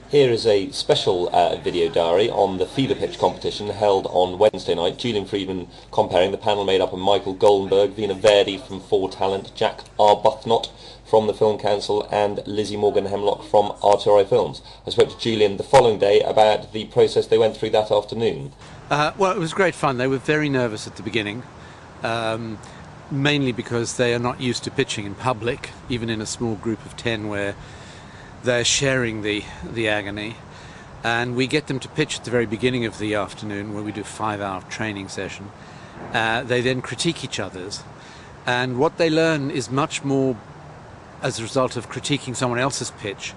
Here is a special video diary on the fever pitch competition held on Wednesday night. Julian Friedman comparing. The panel made up of Michael Goldenberg, Vina Verdi from Four Talent, Jack Arbuthnot from the Film Council and Lizzie Morgan-Hemlock from Arturo Films. I spoke to Julian the following day about the process they went through that afternoon. Well, it was great fun. They were very nervous at the beginning, mainly because they are not used to pitching in public, even in a small group of 10 where they're sharing the agony. And we get them to pitch at the very beginning of the afternoon, where we do a 5-hour training session. They then critique each other's, and what they learn is much more as a result of critiquing someone else's pitch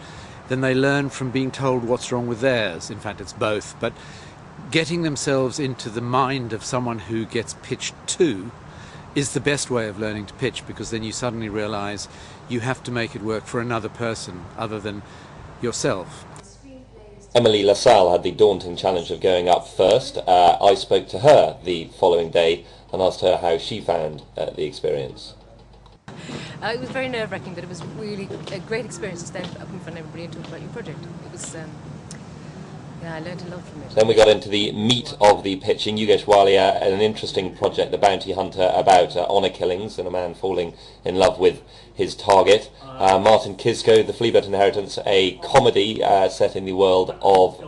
than they learn from being told what's wrong with theirs. In fact, it's both. But getting themselves into the mind of someone who gets pitched to is the best way of learning to pitch, because then you suddenly realize you have to make it work for another person other than yourself. Emily LaSalle had the daunting challenge of going up first. I spoke to her the following day and asked her how she found the experience. It was very nerve-wracking, but it was really a great experience to stand up in front of everybody and talk about your project. It was, yeah, I learned a lot from it. Then we got into the meat of the pitching. Yogesh Walia, an interesting project, The Bounty Hunter, about honour killings and a man falling in love with his target. Martin Kisko, The Fleabird Inheritance, a comedy set in the world of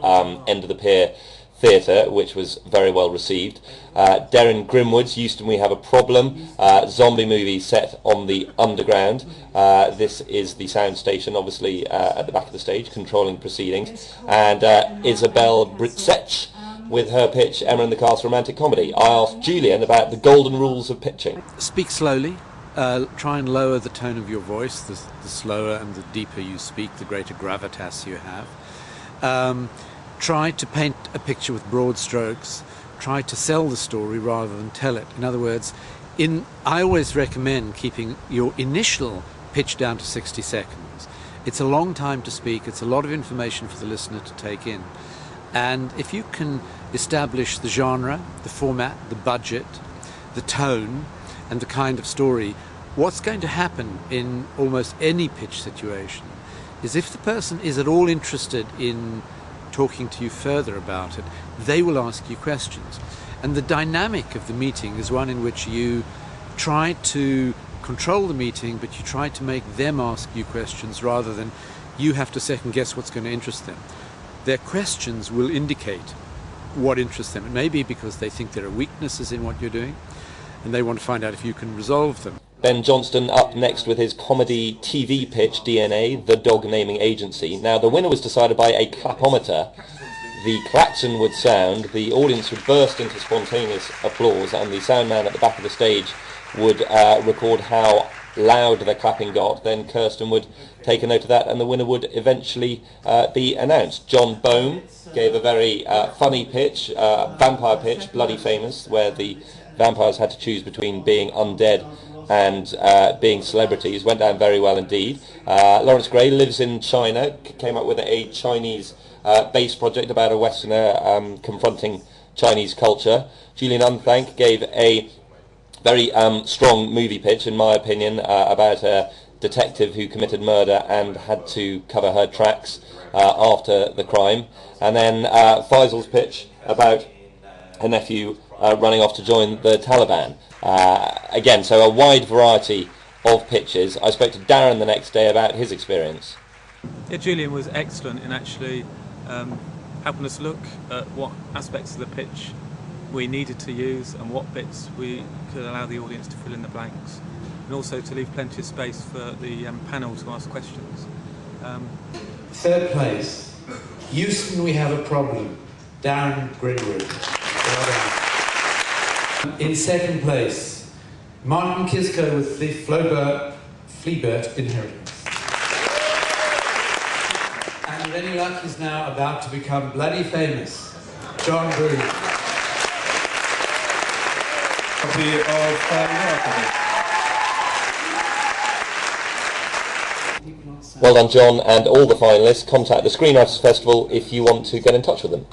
End of the Pier theatre, which was very well received. Darren Grimwood's Euston, We Have a Problem, zombie movie set on the underground. This is the sound station, obviously, at the back of the stage, controlling proceedings. And Isabel Britsech with her pitch, Emma and the Cast romantic comedy. I asked Julian about the golden rules of pitching. Speak slowly. Try and lower the tone of your voice. The slower and the deeper you speak, the greater gravitas you have. Try to paint a picture with broad strokes. Try to sell the story rather than tell it. In other words, I always recommend keeping your initial pitch down to 60 seconds. It's a long time to speak. It's a lot of information for the listener to take in. And if you can establish the genre, the format, the budget, the tone, and the kind of story, what's going to happen in almost any pitch situation is, if the person is at all interested in talking to you further about it, they will ask you questions. And the dynamic of the meeting is one in which you try to control the meeting, but you try to make them ask you questions rather than you have to second guess what's going to interest them. Their questions will indicate what interests them. It may be because they think there are weaknesses in what you're doing and they want to find out if you can resolve them. Ben Johnston up next with his comedy TV pitch, DNA, the dog naming agency. Now, the winner was decided by a clapometer. The klaxon would sound, the audience would burst into spontaneous applause, and the sound man at the back of the stage would record how loud the clapping got. Then Kirsten would take a note of that, and the winner would eventually be announced. John Bone gave a very funny pitch, vampire pitch, Bloody Famous, where the vampires had to choose between being undead and being celebrities. Went down very well indeed. Lawrence Gray lives in China, came up with a Chinese based project about a Westerner confronting Chinese culture. Julian Unthank gave a very strong movie pitch, in my opinion, about a detective who committed murder and had to cover her tracks after the crime. And then Faisal's pitch about her nephew running off to join the Taliban. Again, so a wide variety of pitches. I spoke to Darren the next day about his experience. Yeah, Julian was excellent in actually helping us look at what aspects of the pitch we needed to use and what bits we could allow the audience to fill in the blanks, and also to leave plenty of space for the panel to ask questions. Third place, Euston, We Have a Problem, Darren Grinwood. Well done. In second place, Martin Kisko with The Fleabird Inheritance. And Lenny Luck is now about to become bloody famous, John Broom. Copy of Well done, John, and all the finalists. Contact the Screenwriters Festival if you want to get in touch with them.